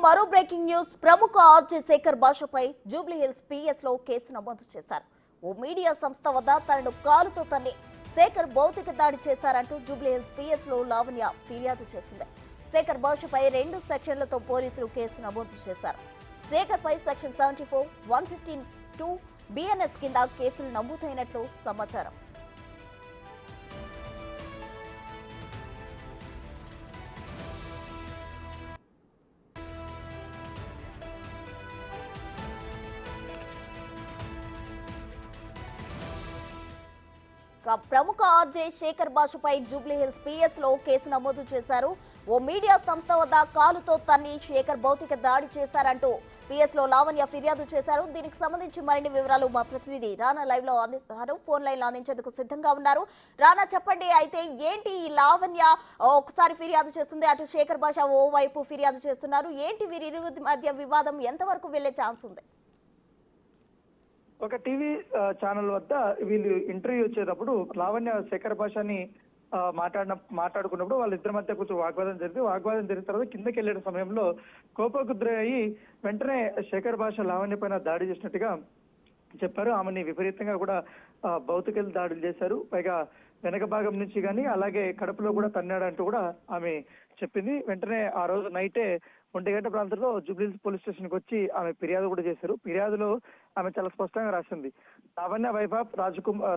మరో breaking news. ప్రముఖ RJ Shekhar భాషపై జూబ్లీ హిల్స్ పిఎస్ లో కేసు నమోదు చేశారు. ఓ మీడియా సంస్థ వద్ద తనను కాలుతో తన్ని శేఖర్ భౌతిక దాడి చేశారంటూ జూబ్లీ హిల్స్ పిఎస్ లో లావణ్య ఫిర్యాదు చేసింది. శేఖర్ భాషపై 2 సెక్షన్లతో పోలీసులు కేసు నమోదు చేశారు. శేఖర్ పై సెక్షన్ 74, 115(2) బిఎన్ఎస్ కింద కేసులు నమోదైనట్లు సమాచారం. ప్రముఖ ఆర్జే శేఖర్ భాషపై జూబ్లీ హిల్స్ పిఎస్ లో కేసు నమోదు చేశారు. ఓ మీడియా సంస్థ వద్ద కాలుతో తన్ని శేఖర్ భౌతిక దాడి చేశారంటూ పిఎస్ లో లావణ్య ఫిర్యాదు చేశారు. దీనికి సంబంధించి మరిన్ని వివరాలు మా ప్రతినిధి రానా లైవ్ లో అందిస్తారు. ఫోన్ లైన్ లో అందించేందుకు సిద్ధంగా ఉన్నారు. రానా, చెప్పండి, అయితే ఏంటి ఈ లావణ్య ఒకసారి ఫిర్యాదు చేస్తుంది, అటు శేఖర్ భాష ఓ వైపు ఫిర్యాదు చేస్తున్నారు, ఏంటి వీరి మధ్య వివాదం ఎంతవరకు వెళ్లే ఛాన్స్ ఉంది? ఒక టీవీ ఛానల్ వద్ద వీళ్ళు ఇంటర్వ్యూ వచ్చేటప్పుడు లావణ్య శేఖర్ భాషని మాట్లాడుకున్నప్పుడు వాళ్ళిద్దరి మధ్య కొంచెం వాగ్వాదం జరిగిన తర్వాత కిందకి వెళ్ళే సమయంలో కోపగుద్ర అయ్యి వెంటనే శేఖర్ భాష లావణ్య పైన దాడి చేసినట్టుగా చెప్పారు. ఆమెని విపరీతంగా కూడా భౌతిక దాడులు చేశారు. పైగా వెనక భాగం నుంచి కానీ అలాగే కడుపులో కూడా తన్నాడంటూ కూడా ఆమె చెప్పింది. వెంటనే ఆ రోజు నైటే 1 గంట ప్రాంతంలో జూబ్లీహిల్స్ పోలీస్ స్టేషన్ కి వచ్చి ఆమె ఫిర్యాదు కూడా చేశారు. ఫిర్యాదులో ఆమె చాలా స్పష్టంగా రాసింది. లావణ్య వైఫ్ ఆఫ్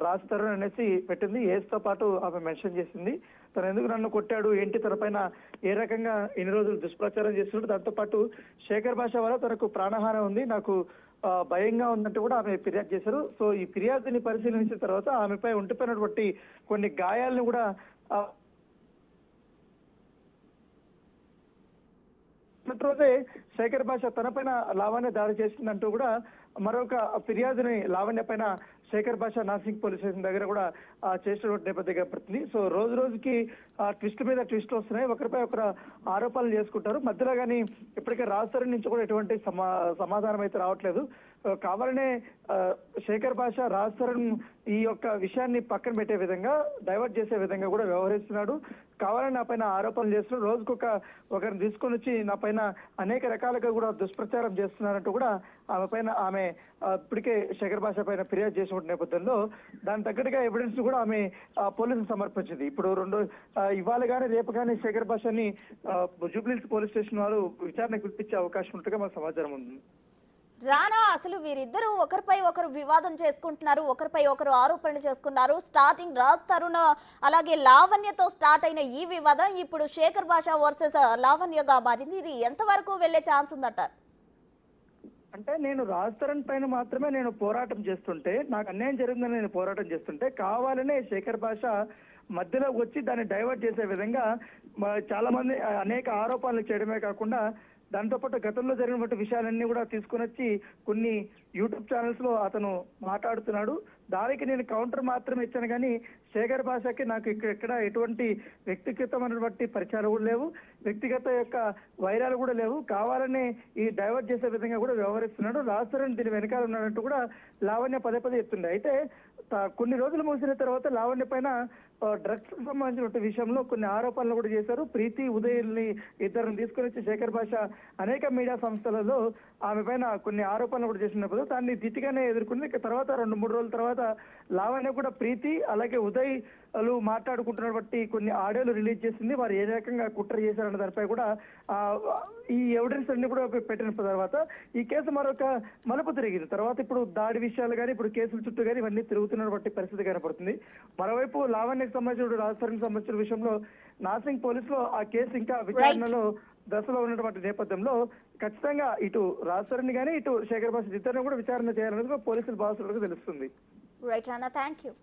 రాజ్ తరుణ్ అనేసి పెట్టింది. ఏజ్ తో పాటు ఆమె మెన్షన్ చేసింది. తను ఎందుకు నన్ను కొట్టాడు, ఏంటి, తన పైన ఏ రకంగా ఇన్ని రోజులు దుష్ప్రచారం చేస్తున్నాడు, దాంతో పాటు శేఖర్ భాష వల్ల తనకు ప్రాణహాని ఉంది, నాకు భయంగా ఉందంటూ కూడా ఆమె ఫిర్యాదు చేశారు. సో ఈ ఫిర్యాదుని పరిశీలించిన తర్వాత ఆమెపై ఒంటిపోయినటువంటి కొన్ని గాయాలను కూడా రోజే శేఖర్ భాష తన పైన లావణ్య దాడి చేసిందంటూ కూడా మరొక ఫిర్యాదుని లావణ్య పైన శేఖర్ భాష నాసింగ్ పోలీస్ స్టేషన్ దగ్గర కూడా చేసినటువంటి నేపథ్యం కనపడుతుంది. సో రోజు రోజుకి ట్విస్ట్ మీద ట్విస్ట్ వస్తున్నాయి. ఒకరిపై ఒకరు ఆరోపణలు చేసుకుంటారు. మధ్యలో కానీ ఇప్పటికే రాజ్ తరుణ్ నుంచి కూడా ఎటువంటి సమాధానం అయితే రావట్లేదు. కావాలనే శేఖర్ భాష రాజ్ తరుణ్ ఈ యొక్క విషయాన్ని పక్కన పెట్టే విధంగా, డైవర్ట్ చేసే విధంగా కూడా వ్యవహరిస్తున్నాడు. కావాలని నా పైన ఆరోపణలు చేస్తున్నాడు. రోజుకొక ఒకరిని తీసుకొని వచ్చి నా పైన అనేక రకాలుగా కూడా దుష్ప్రచారం చేస్తున్నారంటూ కూడా ఆమె ఇప్పటికే శేఖర్ భాష పైన ఫిర్యాదు చేసిన నేపథ్యంలో దాని తగ్గట్టుగా ఎవిడెన్స్ కూడా ఆమె పోలీసులు సమర్పించింది. ఇప్పుడు ఇవాళ కానీ రేపు కానీ శేఖర్ భాషని జూబ్లీహిల్స్ పోలీస్ స్టేషన్ వారు విచారణకు పిలిపించే అవకాశం ఉన్నట్టుగా మాకు సమాచారం ఉంది. రానా, అసలు వీరిద్దరూ ఒకరిపై ఒకరు వివాదం చేసుకుంటున్నారు, ఒకరిపై ఒకరు ఆరోపణలు చేసుకున్నారు. స్టార్టింగ్ రాజ్ తరుణ్ అలాగే లావణ్యతో స్టార్ట్ అయిన ఈ వివాదం ఇప్పుడు శేఖర్ భాష వర్సెస్ లావణ్యగా మారింది. ఇది ఎంతవరకు వెళ్లే ఛాన్స్ ఉందంటారు? అంటే నేను రాజ్ తరుణ్ పైన మాత్రమే నేను పోరాటం చేస్తుంటే, నాకు అన్యాయం జరిగిందని నేను పోరాటం చేస్తుంటే, కావాలనే శేఖర్ భాష మధ్యలోకి వచ్చి దాన్ని డైవర్ట్ చేసే విధంగా చాలా మంది అనేక ఆరోపణలు చేయడమే కాకుండా దాంతోపాటు గతంలో జరిగినటువంటి విషయాలన్నీ కూడా తీసుకుని వచ్చి కొన్ని యూట్యూబ్ ఛానల్స్ లో అతను మాట్లాడుతున్నాడు. దానికి నేను కౌంటర్ మాత్రమే ఇచ్చాను కానీ శేఖర్ భాషకి నాకు ఇక్కడ ఎటువంటి వ్యక్తిగతమైనటువంటి పరిచయాలు కూడా లేవు, వ్యక్తిగత యొక్క వైరాలు కూడా లేవు. కావాలనే ఈ డైవర్ట్ చేసే విధంగా కూడా వ్యవహరిస్తున్నాడు. రాజ్ తరుణ్ దీని వెనకాల ఉన్నాడంటూ కూడా లావణ్య పదే చెప్తుంది. అయితే కొన్ని రోజులు ముగిసిన తర్వాత లావణ్య పైన డ్రగ్స్ సంబంధించిన విషయంలో కొన్ని ఆరోపణలు కూడా చేశారు. ప్రీతి, ఉదయల్ని ఇద్దరిని తీసుకొని వచ్చి శేఖర్ భాష అనేక మీడియా సంస్థలలో ఆమె పైన కొన్ని ఆరోపణలు కూడా చేసినప్పుడు దాన్ని దిట్టిగానే ఎదుర్కొంది. తర్వాత 2-3 రోజుల తర్వాత లావణ్య కూడా ప్రీతి అలాగే ఉదయ్ మాట్లాడుకుంటున్నటువంటి కొన్ని ఆడియోలు రిలీజ్ చేసింది. వారు ఏ రకంగా కుట్ర చేశారన్న దానిపై కూడా ఈ ఎవిడెన్స్ అన్ని కూడా పెట్టిన తర్వాత ఈ కేసు మరొక మలుపు తిరిగింది. తర్వాత ఇప్పుడు దాడి విషయాలు కానీ ఇప్పుడు కేసుల చుట్టూ కానీ ఇవన్నీ తిరుగుతున్నటువంటి పరిస్థితి కనపడుతుంది. మరోవైపు లావణ్యకు సంబంధించిన రాజ్ తరుణ్ సంబంధించిన విషయంలో నాసింగ్ పోలీసులో ఆ కేసు ఇంకా విచారణలో దశలో ఉన్నటువంటి నేపథ్యంలో ఖచ్చితంగా ఇటు రాజ్ తరుణ్ కానీ ఇటు శేఖర్ భాష ఇద్దరిని కూడా విచారణ చేయాలనేది పోలీసులు భావిస్తున్నట్టు తెలుస్తుంది. Right Rana, thank you.